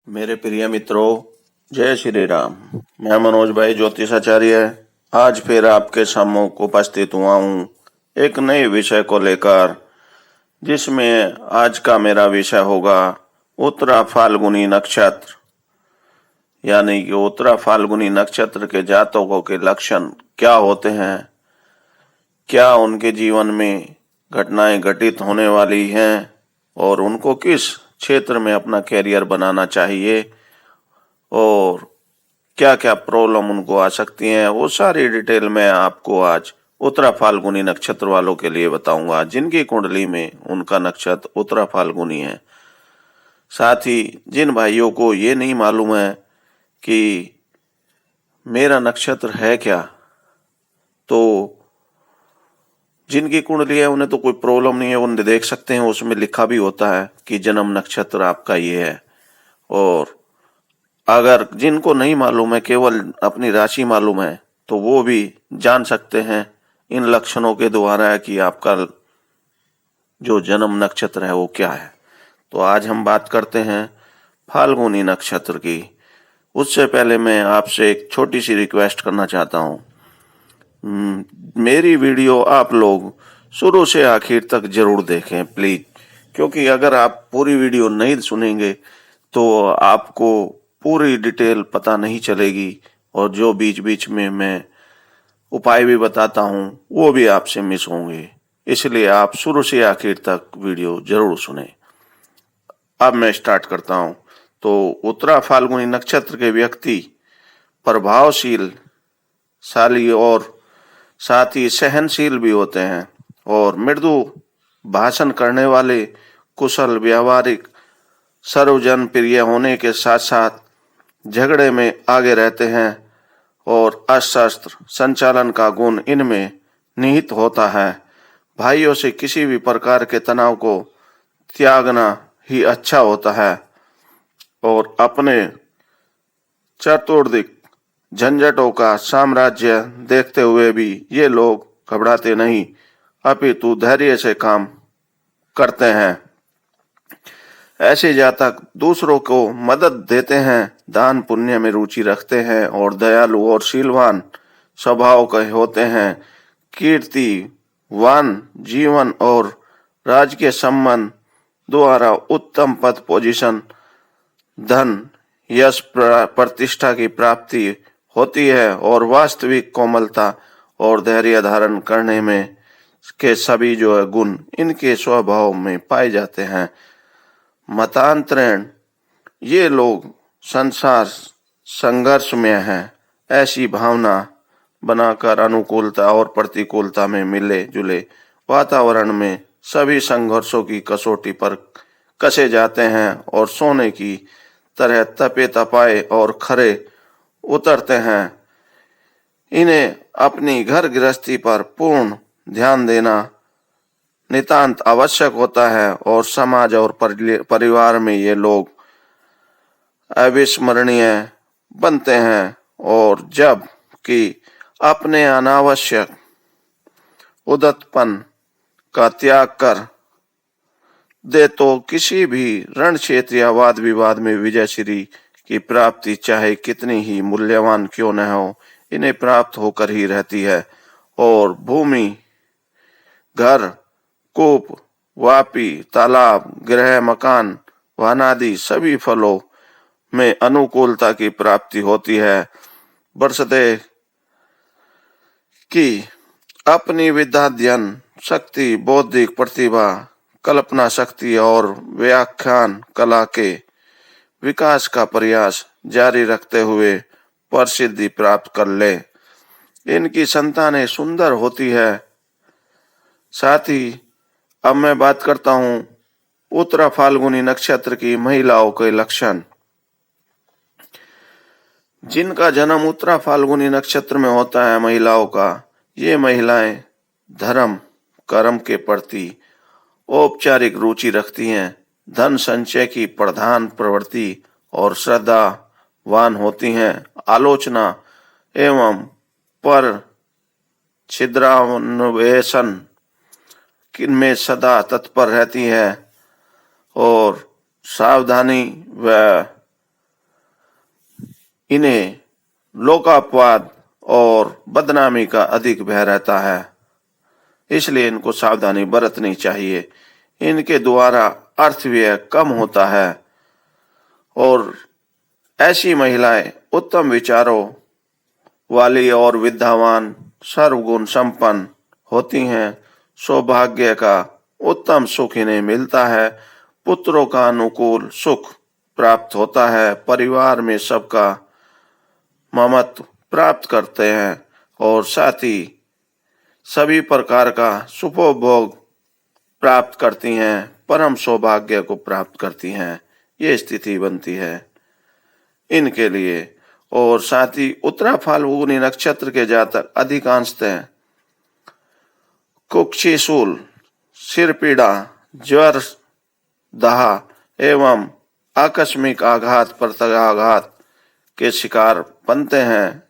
मेरे प्रिय मित्रों, जय श्री राम। मैं मनोज भाई ज्योतिषाचार्य आज फिर आपके सम्मुख उपस्थित हुआ हूँ एक नए विषय को लेकर, जिसमें आज का मेरा विषय होगा उत्तरा फाल्गुनी नक्षत्र। यानी कि उत्तरा फाल्गुनी नक्षत्र के जातकों के लक्षण क्या होते हैं, क्या उनके जीवन में घटनाएं घटित होने वाली हैं और उनको किस क्षेत्र में अपना कैरियर बनाना चाहिए और क्या क्या प्रॉब्लम उनको आ सकती हैं, वो सारी डिटेल मैं आपको आज उत्तरा फाल्गुनी नक्षत्र वालों के लिए बताऊंगा, जिनकी कुंडली में उनका नक्षत्र उत्तरा फाल्गुनी है। साथ ही जिन भाइयों को ये नहीं मालूम है कि मेरा नक्षत्र है क्या, तो जिनकी कुंडली है उन्हें तो कोई प्रॉब्लम नहीं है, उन्हें देख सकते हैं, उसमें लिखा भी होता है कि जन्म नक्षत्र आपका ये है। और अगर जिनको नहीं मालूम है, केवल अपनी राशि मालूम है, तो वो भी जान सकते हैं इन लक्षणों के द्वारा कि आपका जो जन्म नक्षत्र है वो क्या है। तो आज हम बात करते हैं फाल्गुनी नक्षत्र की। उससे पहले मैं आपसे एक छोटी सी रिक्वेस्ट करना चाहता हूँ। मेरी वीडियो आप लोग शुरू से आखिर तक जरूर देखें प्लीज, क्योंकि अगर आप पूरी वीडियो नहीं सुनेंगे तो आपको पूरी डिटेल पता नहीं चलेगी और जो बीच बीच में मैं उपाय भी बताता हूँ वो भी आपसे मिस होंगे। इसलिए आप शुरू से आखिर तक वीडियो जरूर सुने। अब मैं स्टार्ट करता हूँ। तो उत्तरा फाल्गुनी नक्षत्र के व्यक्ति प्रभावशील, शाली और साथ ही सहनशील भी होते हैं और मृदु भाषण करने वाले, कुशल, व्यावहारिक, सर्वजन प्रिय होने के साथ साथ झगड़े में आगे रहते हैं और अशस्त्र संचालन का गुण इनमें निहित होता है। भाइयों से किसी भी प्रकार के तनाव को त्यागना ही अच्छा होता है और अपने चतुर्दिक झंझटों का साम्राज्य देखते हुए भी ये लोग घबराते नहीं, अपितु धैर्य से काम करते हैं। ऐसे जातक दूसरों को मदद देते हैं, दान पुण्य में रुचि रखते हैं और दयालु और शीलवान स्वभाव के होते हैं। कीर्तिवान जीवन और राजकीय सम्मान द्वारा उत्तम पद, पोजीशन, धन, यश, प्रतिष्ठा की प्राप्ति होती है और वास्तविक कोमलता और धैर्य धारण करने में के सभी जो है गुण इनके स्वभाव में पाए जाते हैं। मतांतरण ये लोग संसार संघर्ष में हैं, ऐसी भावना बनाकर अनुकूलता और प्रतिकूलता में मिले जुले वातावरण में सभी संघर्षों की कसौटी पर कसे जाते हैं और सोने की तरह तपे तपाए और खरे उतरते हैं। इन्हें अपनी घर गृहस्थी पर पूर्ण ध्यान देना नितांत आवश्यक होता है और समाज और परिवार में ये लोग अविस्मरणीय बनते हैं और जब कि अपने अनावश्यक उद्धतपन का त्याग कर दे तो किसी भी रण क्षेत्र या वाद विवाद में विजय श्री की प्राप्ति चाहे कितनी ही मूल्यवान क्यों न हो, इन्हें प्राप्त होकर ही रहती है और भूमि, घर, कूप, वापी, तालाब, गृह, मकान, वन आदि सभी फलों में अनुकूलता की प्राप्ति होती है। बरसते की अपनी विद्याध्ययन शक्ति, बौद्धिक प्रतिभा, कल्पना शक्ति और व्याख्यान कला के विकास का प्रयास जारी रखते हुए प्रसिद्धि प्राप्त कर ले। इनकी संतानें सुंदर होती है। साथ ही अब मैं बात करता हूँ उत्तरा फाल्गुनी नक्षत्र की महिलाओं के लक्षण। जिनका जन्म उत्तरा फाल्गुनी नक्षत्र में होता है महिलाओं का, ये महिलाएं धर्म कर्म के प्रति औपचारिक रुचि रखती हैं, धन संचय की प्रधान प्रवृत्ति और श्रद्धावान होती हैं, आलोचना एवं पर छिद्रान्वेषण में सदा तत्पर रहती है और सावधानी व इन्हें लोकापवाद और बदनामी का अधिक भय रहता है, इसलिए इनको सावधानी बरतनी चाहिए। इनके द्वारा अर्थ व्यय कम होता है और ऐसी महिलाएं उत्तम विचारों वाली और विद्यावान सर्वगुण संपन्न होती हैं। सौभाग्य का उत्तम सुख इन्हें मिलता है। पुत्रों का अनुकूल सुख प्राप्त होता है। परिवार में सबका ममत्व प्राप्त करते हैं और साथ ही सभी प्रकार का सुखोपभोग प्राप्त करती हैं। परम सौभाग्य को प्राप्त करती हैं। ये स्थिति बनती है इनके लिए। और साथ ही उत्तरा फाल्गुनी नक्षत्र के जातक अधिकांशतः कुक्षी शूल, सिर पीड़ा, ज्वर, दाह एवं आकस्मिक आघात, प्रत्याघात के शिकार बनते हैं।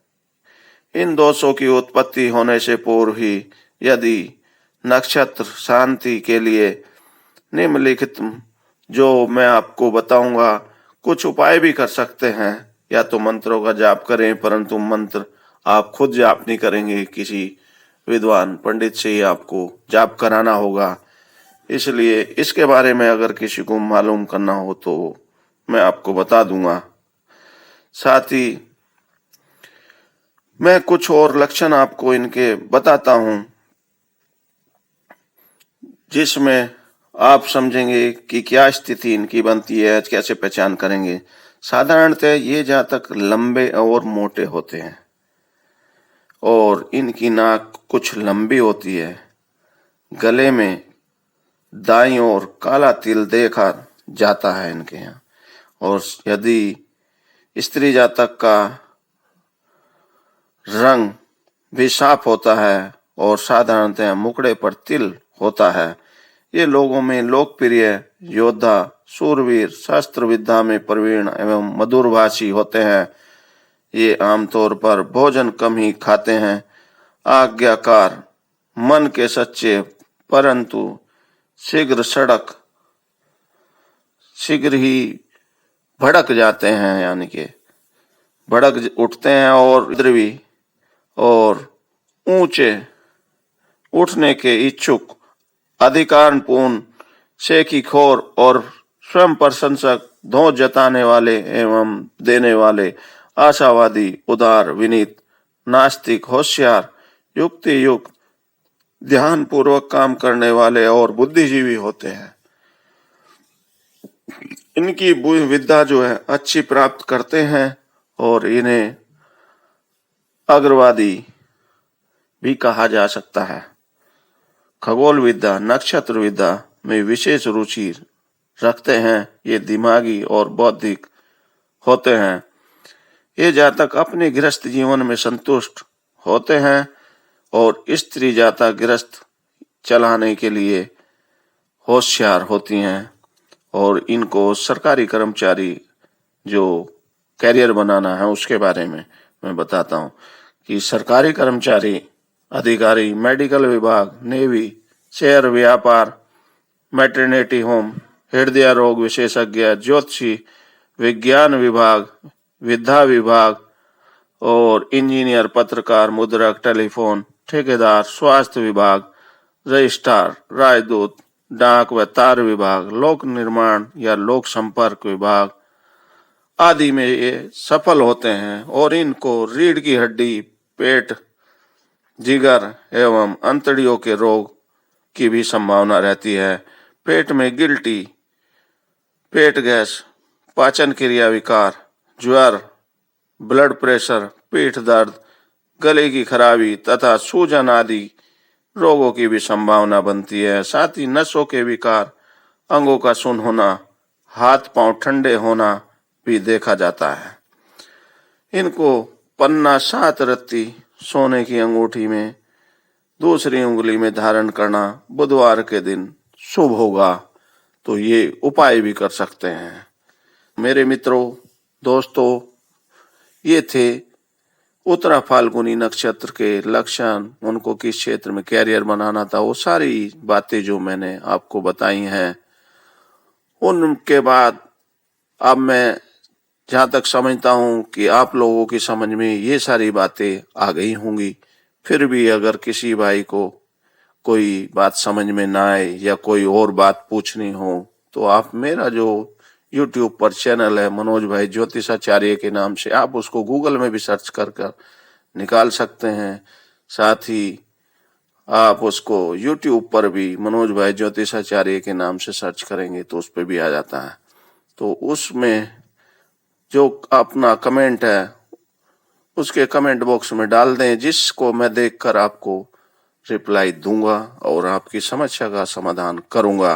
इन दोषों की उत्पत्ति होने से पूर्व ही यदि नक्षत्र शांति के लिए निम्नलिखित जो मैं आपको बताऊंगा कुछ उपाय भी कर सकते हैं। या तो मंत्रों का जाप करें, परंतु मंत्र आप खुद जाप नहीं करेंगे, किसी विद्वान पंडित से ही आपको जाप कराना होगा। इसलिए इसके बारे में अगर किसी को मालूम करना हो तो मैं आपको बता दूंगा। साथ ही मैं कुछ और लक्षण आपको इनके बताता हूं जिसमें आप समझेंगे कि क्या स्थिति इनकी बनती है, कैसे पहचान करेंगे। साधारणतः ये जातक लंबे और मोटे होते हैं और इनकी नाक कुछ लंबी होती है। गले में दाईं ओर काला तिल देखा जाता है इनके यहाँ। और यदि स्त्री जातक का रंग भी साफ होता है और साधारणतः मुखड़े पर तिल होता है। ये लोगों में लोकप्रिय योद्धा, सूरवीर, शस्त्र विद्या में प्रवीण एवं मधुरभाषी होते हैं। ये आमतौर पर भोजन कम ही खाते हैं। आज्ञाकार, मन के सच्चे, परंतु शीघ्र ही भड़क जाते हैं, यानी कि भड़क उठते हैं और द्रवी और ऊंचे उठने के इच्छुक, अधिकारपूर्ण, शेखीखोर और स्वयं प्रशंसक, धौंस जताने वाले एवं देने वाले, आशावादी, उदार, विनीत, नास्तिक, होशियार, युक्ति युक्त, ध्यान पूर्वक काम करने वाले और बुद्धिजीवी होते हैं। इनकी विद्या जो है अच्छी प्राप्त करते हैं और इन्हें अग्रवादी भी कहा जा सकता है। खगोल विद्या, नक्षत्र विद्या में विशेष रुचि रखते हैं। ये दिमागी और बौद्धिक होते हैं। ये जातक अपने गृहस्थ जीवन में संतुष्ट होते हैं और स्त्री जातक गृहस्थ चलाने के लिए होशियार होती हैं। और इनको सरकारी कर्मचारी जो कैरियर बनाना है उसके बारे में मैं बताता हूँ कि सरकारी कर्मचारी, अधिकारी, मेडिकल विभाग, नेवी, शेयर व्यापार, मैटरनिटी होम, हृदय रोग विशेषज्ञ, ज्योतिषी, विज्ञान विभाग, विद्या विभाग और इंजीनियर, पत्रकार, मुद्रक, टेलीफोन, ठेकेदार, स्वास्थ्य विभाग, रजिस्ट्रार, राजदूत, डाक व तार विभाग, लोक निर्माण या लोक संपर्क विभाग आदि में ये सफल होते हैं। और इनको रीढ़ की हड्डी, पेट, जिगर एवं अंतड़ियों के रोग की भी संभावना रहती है। पेट में गिल्टी, पेट गैस, पाचन क्रिया विकार, ज्वर, ब्लड प्रेशर, पीठ दर्द, गले की खराबी तथा सूजन आदि रोगों की भी संभावना बनती है। साथ ही नसों के विकार, अंगों का सुन्न होना, हाथ पांव ठंडे होना भी देखा जाता है। इनको पन्ना 7 रत्ती सोने की अंगूठी में दूसरी उंगली में धारण करना बुधवार के दिन शुभ होगा। तो ये उपाय भी कर सकते हैं। मेरे मित्रों, दोस्तों, ये थे उत्तरा फाल्गुनी नक्षत्र के लक्षण, उनको किस क्षेत्र में कैरियर बनाना था, वो सारी बातें जो मैंने आपको बताई हैं। उनके बाद अब मैं जहां तक समझता हूं कि आप लोगों की समझ में ये सारी बातें आ गई होंगी। फिर भी अगर किसी भाई को कोई बात समझ में ना आए या कोई और बात पूछनी हो तो आप मेरा जो यूट्यूब पर चैनल है मनोज भाई ज्योतिषाचार्य के नाम से, आप उसको गूगल में भी सर्च कर कर निकाल सकते हैं। साथ ही आप उसको यूट्यूब पर भी मनोज भाई ज्योतिषाचार्य के नाम से सर्च करेंगे तो उस पर भी आ जाता है। तो उसमें जो अपना कमेंट है उसके कमेंट बॉक्स में डाल दें, जिसको मैं देखकर आपको रिप्लाई दूंगा और आपकी समस्या का समाधान करूंगा।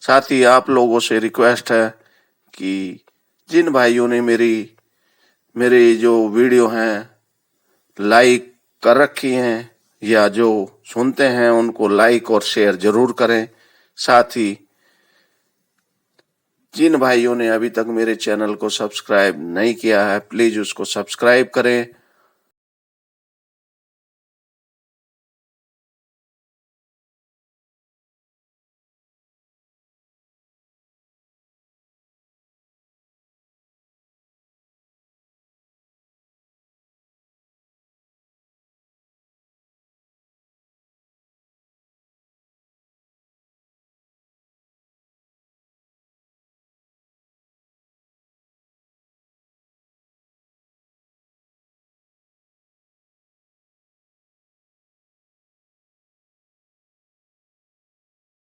साथ ही आप लोगों से रिक्वेस्ट है कि जिन भाइयों ने मेरी जो वीडियो हैं लाइक कर रखी हैं या जो सुनते हैं उनको लाइक और शेयर जरूर करें। साथ ही जिन भाइयों ने अभी तक मेरे चैनल को सब्सक्राइब नहीं किया है प्लीज उसको सब्सक्राइब करें